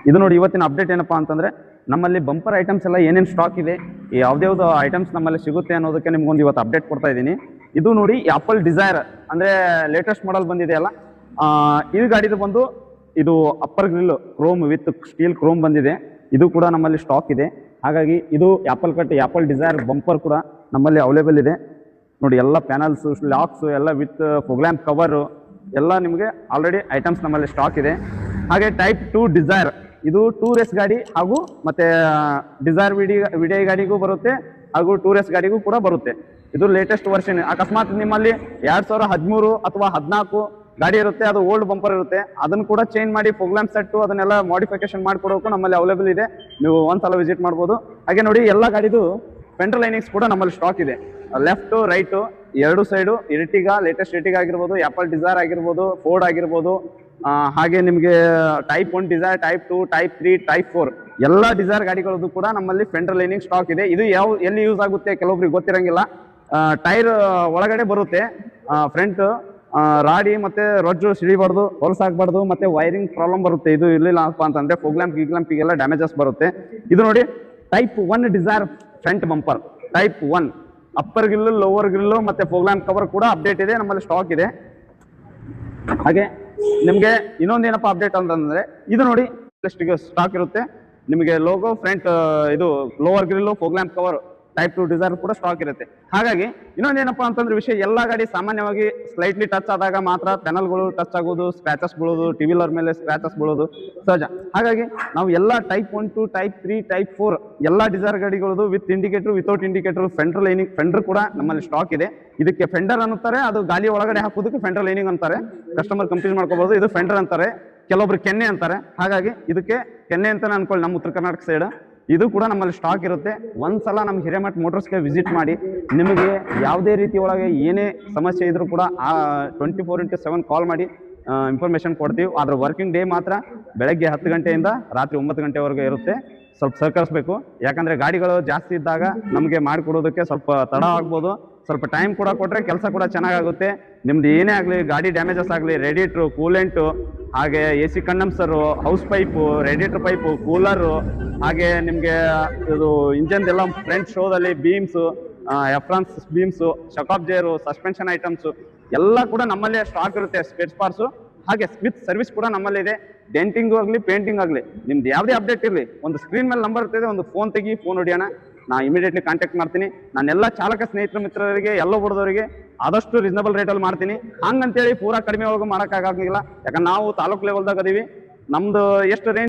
ಇದು ನೋಡಿ ಇವತ್ತಿನ ಅಪ್ಡೇಟ್ ಏನಪ್ಪಾ ಅಂತಂದ್ರೆ ನಮ್ಮಲ್ಲಿ ಬಂಪರ್ ಐಟಮ್ಸ್ ಎಲ್ಲ ಏನೇನು ಸ್ಟಾಕ್ ಇದೆ, ಯಾವ್ದು ಐಟಮ್ಸ್ ನಮ್ಮಲ್ಲಿ ಸಿಗುತ್ತೆ ಅನ್ನೋದಕ್ಕೆ ನಿಮ್ಗೊಂದು ಇವತ್ತು ಅಪ್ಡೇಟ್ ಕೊಡ್ತಾ ಇದ್ದೀನಿ. ಇದು ನೋಡಿ ಆಪಲ್ ಡಿಸೈರ್ ಅಂದ್ರೆ ಲೇಟೆಸ್ಟ್ ಮಾಡೆಲ್ ಬಂದಿದೆ ಅಲ್ಲ, ಈ ಗಾಡಿದು ಬಂದು ಇದು upper grill chrome with steel chrome ಬಂದಿದೆ. ಇದು ಕೂಡ ನಮ್ಮಲ್ಲಿ ಸ್ಟಾಕ್ ಇದೆ. ಹಾಗಾಗಿ ಇದು apple cut apple Dzire bumper ಕೂಡ ನಮ್ಮಲ್ಲಿ ಅವೈಲೇಬಲ್ ಇದೆ. ನೋಡಿ ಎಲ್ಲ ಪ್ಯಾನಲ್ಸ್ ಲಾಕ್ಸ್ ಎಲ್ಲ ವಿತ್ ಫೋಗ್ಲ್ಯಾಂಪ್ ಕವರು ಎಲ್ಲ ನಿಮಗೆ ಆಲ್ರೆಡಿ ಐಟಮ್ಸ್ ನಮ್ಮಲ್ಲಿ ಸ್ಟಾಕ್ ಇದೆ. ಹಾಗೆ ಟೈಪ್ 2 ಡಿಸೈರ್ ಇದು 2 ರೇಸ್ ಗಾಡಿ ಹಾಗೂ ಮತ್ತೆ ಡಿಸೈರ್ ವಿಡಿಯೋ ಗಾಡಿಗೂ ಬರುತ್ತೆ ಹಾಗೂ 2 ರೇಸ್ ಗಾಡಿಗೂ ಕೂಡ ಬರುತ್ತೆ. ಇದು ಲೇಟೆಸ್ಟ್ ವರ್ಷನ್. ಅಕಸ್ಮಾತ್ ನಿಮ್ಮಲ್ಲಿ 2013 ಅಥವಾ 14 ಗಾಡಿ ಇರುತ್ತೆ, ಅದು ಓಲ್ಡ್ ಬಂಪರ್ ಇರುತ್ತೆ, ಅದನ್ನು ಕೂಡ ಚೇಂಜ್ ಮಾಡಿ ಫೋಗ್ಲ್ಯಾಂಪ್ ಸೆಟ್ಟು ಅದನ್ನೆಲ್ಲ ಮಾಡಿಫಿಕೇಶನ್ ಮಾಡಿಕೊಡೋಕು ನಮ್ಮಲ್ಲಿ ಅವೈಲೇಬಲ್ ಇದೆ. ನೀವು ಒಂದ್ಸಲ ವಿಸಿಟ್ ಮಾಡ್ಬೋದು. ಹಾಗೆ ನೋಡಿ ಎಲ್ಲ ಗಾಡಿದು ಫೆಂಡರ್ ಲೈನಿಂಗ್ಸ್ ಕೂಡ ನಮ್ಮಲ್ಲಿ ಸ್ಟಾಕ್ ಇದೆ. ಲೆಫ್ಟ್ ರೈಟ್ ಎರಡು ಸೈಡು ಇರ್ಟಿಗಾ ಲೇಟೆಸ್ಟ್ ಇರ್ಟಿಗಾ ಆಗಿರ್ಬೋದು, ಆಪಲ್ ಡಿಸೈರ್ ಆಗಿರ್ಬೋದು, ಫೋರ್ಡ್ ಆಗಿರ್ಬೋದು, ಹಾಗೆ ನಿಮಗೆ type 1 Dzire, type 2, type 3, type 4 ಎಲ್ಲ ಡಿಸೈರ್ ಗಾಡಿಗಳದ್ದು ಕೂಡ ನಮ್ಮಲ್ಲಿ ಫೆಂಡರ್ ಲೈನಿಂಗ್ ಸ್ಟಾಕ್ ಇದೆ. ಇದು ಎಲ್ಲಿ ಯೂಸ್ ಆಗುತ್ತೆ ಕೆಲವೊಬ್ರಿಗೆ ಗೊತ್ತಿರಂಗಿಲ್ಲ. ಟೈರ್ ಒಳಗಡೆ ಬರುತ್ತೆ, ಫ್ರಂಟ್ ರಾಡಿ ಮತ್ತೆ ರೊಜ್ಜು ಸಿಡಿಬಾರ್ದು, ಹೊಲಸಾಗಬಾರ್ದು, ಮತ್ತೆ ವೈರಿಂಗ್ ಪ್ರಾಬ್ಲಮ್ ಬರುತ್ತೆ. ಇದು ಇರಲಿಲ್ಲ ಅಂತಂದ್ರೆ ಫೋಗ್ಲ್ಯಾಂಪಿಗೆಲ್ಲ ಡ್ಯಾಮೇಜಸ್ ಬರುತ್ತೆ. ಇದು ನೋಡಿ type 1 Dzire front bumper, type 1 upper grill, lower grill ಮತ್ತೆ ಫೋಗ್ಲ್ಯಾಂಪ್ ಕವರ್ ಕೂಡ ಅಪ್ಡೇಟ್ ಇದೆ, ನಮ್ಮಲ್ಲಿ ಸ್ಟಾಕ್ ಇದೆ. ಹಾಗೆ ನಿಮಗೆ ಇನ್ನೊಂದೇನಪ್ಪ ಅಪ್ಡೇಟ್ ಅಂತಂದ್ರೆ ಇದು ನೋಡಿ ಸ್ಟಾಕ್ ಇರುತ್ತೆ ನಿಮಗೆ ಲೋಗೋ ಫ್ರಂಟ್ ಇದು lower grill fog lamp cover type 2 Dzire ಕೂಡ ಸ್ಟಾಕ್ ಇರುತ್ತೆ. ಹಾಗಾಗಿ ಇನ್ನೊಂದೇನಪ್ಪ ಅಂತಂದ್ರೆ ವಿಷಯ, ಎಲ್ಲ ಗಾಡಿ ಸಾಮಾನ್ಯವಾಗಿ ಸ್ಲೈಟ್ಲಿ ಟಚ್ ಆದಾಗ ಮಾತ್ರ ಪ್ಯಾನಲ್ಗಳು ಟಚ್ ಆಗೋದು, ಸ್ಕ್ರಾಚಸ್ ಬೀಳೋದು, ಟಿವಿಲರ್ ಮೇಲೆ ಸ್ಕ್ರಾಚಸ್ ಬೀಳೋದು ಸಹಜ. ಹಾಗಾಗಿ ನಾವು ಎಲ್ಲ ಟೈಪ್ 1 2 ಟೈಪ್ 3 ಟೈಪ್ 4 ಎಲ್ಲ ಡಿಸೈರ್ ಗಾಡಿಗಳದು with indicator without indicator fender lining fender ಕೂಡ ನಮ್ಮಲ್ಲಿ ಸ್ಟಾಕ್ ಇದೆ. ಇದಕ್ಕೆ ಫೆಂಡರ್ ಅನ್ನುತ್ತಾರೆ, ಅದು ಗಾಲಿ ಒಳಗಡೆ ಹಾಕೋದಕ್ಕೆ ಫೆಂಡರ್ ಲೈನಿಂಗ್ ಅಂತಾರೆ. ಕಸ್ಟಮರ್ ಕನ್ಫ್ಯೂಸ್ ಮಾಡ್ಕೋಬಹುದು. ಇದು ಫೆಂಡರ್ ಅಂತಾರೆ, ಕೆಲವೊಬ್ರು ಕೆನ್ನೆ ಅಂತಾರೆ. ಹಾಗಾಗಿ ಇದಕ್ಕೆ ಕೆನ್ನೆ ಅಂತಾನೆ ಅನ್ಕೊಳ್ಳಿ ನಮ್ಮ ಉತ್ತರ ಕರ್ನಾಟಕ ಸೈಡ್. ಇದು ಕೂಡ ನಮ್ಮಲ್ಲಿ ಸ್ಟಾಕ್ ಇರುತ್ತೆ. ಒಂದ್ಸಲ ನಮ್ಮ ಹಿರೇಮಠ್ ಮೋಟರ್ಸ್ಗೆ ವಿಸಿಟ್ ಮಾಡಿ, ನಿಮಗೆ ಯಾವುದೇ ರೀತಿ ಒಳಗೆ ಏನೇ ಸಮಸ್ಯೆ ಇದ್ರೂ ಕೂಡ 24x7 ಕಾಲ್ ಮಾಡಿ ಇನ್ಫಾರ್ಮೇಷನ್ ಕೊಡ್ತೀವಿ. ಅದ್ರ ವರ್ಕಿಂಗ್ ಡೇ ಮಾತ್ರ ಬೆಳಗ್ಗೆ 10 ಗಂಟೆಯಿಂದ ರಾತ್ರಿ 9 ಗಂಟೆವರೆಗೆ ಇರುತ್ತೆ. ಸ್ವಲ್ಪ ಸಹಕರಿಸಬೇಕು, ಯಾಕಂದರೆ ಗಾಡಿಗಳು ಜಾಸ್ತಿ ಇದ್ದಾಗ ನಮಗೆ ಮಾಡಿಕೊಡೋದಕ್ಕೆ ಸ್ವಲ್ಪ ತಡ ಆಗ್ಬೋದು. ಸ್ವಲ್ಪ ಟೈಮ್ ಕೂಡ ಕೊಟ್ಟರೆ ಕೆಲಸ ಕೂಡ ಚೆನ್ನಾಗಾಗುತ್ತೆ. ನಿಮ್ದು ಏನೇ ಆಗಲಿ, ಗಾಡಿ ಡ್ಯಾಮೇಜಸ್ ಆಗಲಿ, ರೇಡಿಯೇಟ್ರು, ಕೂಲೆಂಟು, ಹಾಗೆ AC condenser, hose pipe, radiator pipe, cooler, ಹಾಗೆ ನಿಮಗೆ ಇದು ಇಂಜನ್ದೆಲ್ಲ ಫ್ರಂಟ್ ಶೋದಲ್ಲಿ ಬೀಮ್ಸು, ಎಫ್ರಾನ್ಸ್ ಬೀಮ್ಸು, ಶಕಾಪ್ ಜೇರು, ಸಸ್ಪೆನ್ಷನ್ ಐಟಮ್ಸು ಎಲ್ಲ ಕೂಡ ನಮ್ಮಲ್ಲೇ ಸ್ಟಾಕ್ ಇರುತ್ತೆ, ಸ್ಪೇರ್ ಪಾರ್ಟ್ಸು. ಹಾಗೆ ಸ್ಮಿತ್ ಸರ್ವಿಸ್ ಕೂಡ ನಮ್ಮಲ್ಲಿದೆ. ಡೆಂಟಿಂಗು ಆಗಲಿ ಪೇಂಟಿಂಗ್ ಆಗಲಿ ನಿಮ್ದು ಯಾವುದೇ ಅಪ್ಡೇಟ್ ಇರಲಿ, ಒಂದು ಸ್ಕ್ರೀನ್ ಮೇಲೆ ನಂಬರ್ ಇರ್ತದೆ, ಒಂದು ಫೋನ್ ತೆಗಿ, ಫೋನ್ ಹೊಡಿಯೋಣ, ನಾನು ಇಮಿಡಿಯೇಟ್ಲಿ ಕಾಂಟ್ಯಾಕ್ಟ್ ಮಾಡ್ತೀನಿ. ನಾನೆಲ್ಲ ಚಾಲಕ ಸ್ನೇಹಿತರ ಮಿತ್ರರಿಗೆ ಎಲ್ಲ ಬಡದವರಿಗೆ ಆದಷ್ಟು ರೀಸನಬಲ್ ರೇಟಲ್ಲಿ ಮಾಡ್ತೀನಿ. ಹಂಗಂತೇಳಿ ಪೂರಾ ಕಡಿಮೆ ಒಳಗೆ ಮಾಡೋಕ್ಕಾಗಂಗಿಲ್ಲ, ಯಾಕಂದ್ರೆ ನಾವು ತಾಲೂಕು ಲೆವೆಲ್ದಾಗ ಅದೀವಿ. ನಮ್ದು ಎಷ್ಟು ರೇಂಜ್